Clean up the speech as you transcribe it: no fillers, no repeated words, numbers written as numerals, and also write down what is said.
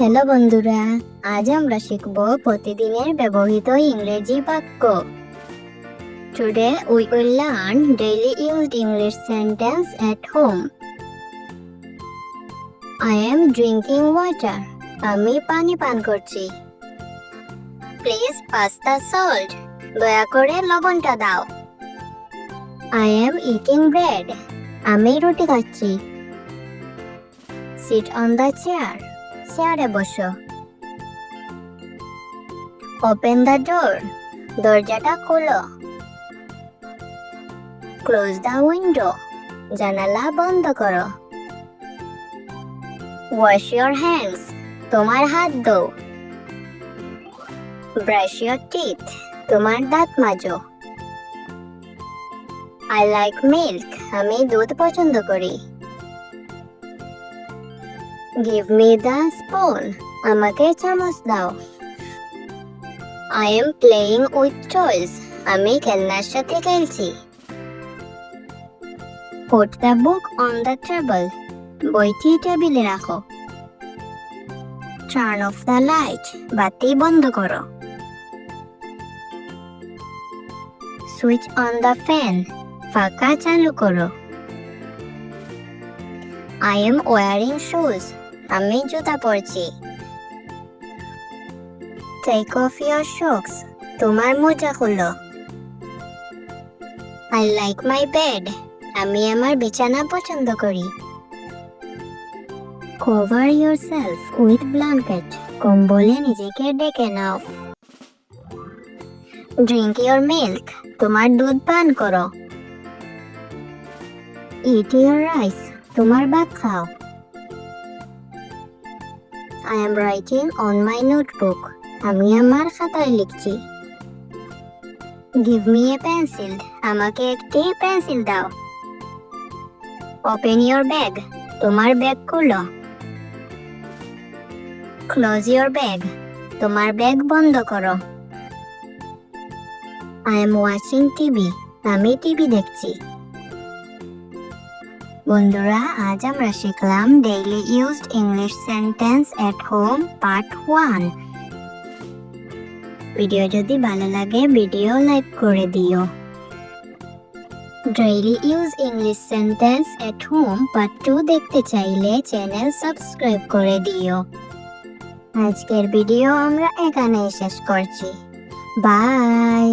Hello বন্ধুরা, আজ আমরা শিখব প্রতিদিনের ব্যবহৃত ইংরেজি বাক্য। Today we will learn daily used English sentence at home. I am drinking water. আমি পানি পান করছি। Please pass the salt. দয়া করে লবণটা দাও। I am eating bread. আমি রুটি খাচ্ছি। Sit on the chair. চেয়ারে বসো। Open the door. দরজাটা খোলো। Close the window. জানালা বন্ধ করো। Wash your hands. তোমার হাত ধোও। Brush your teeth. তোমার দাঁত মাজো। I like milk. আমি দুধ পছন্দ করি। Give me the spoon. আমাকে চামচ দাও। I am playing with toys. আমি খেলনার সাথে খেলছি। Put the book on the table. বইটি টেবিলে রাখো। Turn off the light. বাতি বন্ধ করো। Switch on the fan. পাখা চালু করো। I am wearing shoes. আমি জুতা পরছি। Take off your socks. তোমার মোজা খুলো। I like my bed. আমি আমার বিছানা পছন্দ করি। Cover yourself with blanket. কম্বলে নিজেকে ঢেকে নাও। Drink your milk. তোমার দুধ পান করো। Eat your rice. তোমার ভাত খাও। I am writing on my notebook. আমি আমার খাতায় লিখছি। Give me a pencil. আমাকে একটি পেন্সিল দাও। Open your bag. তোমার ব্যাগ খুলো। Close your bag. তোমার ব্যাগ বন্ধ করো। I am watching TV. আমি টিভি দেখছি। বন্ধুরা, আজ আমরা শিখলাম daily used English sentence at home part 1। Video যদি ভালো লাগে ভিডিও লাইক করে দিও। Daily use English sentence at home part 2 দেখতে চাইলে চ্যানেল সাবস্ক্রাইব করে দিও। আজকের ভিডিও আমরা এখানেই শেষ করছি। বাই।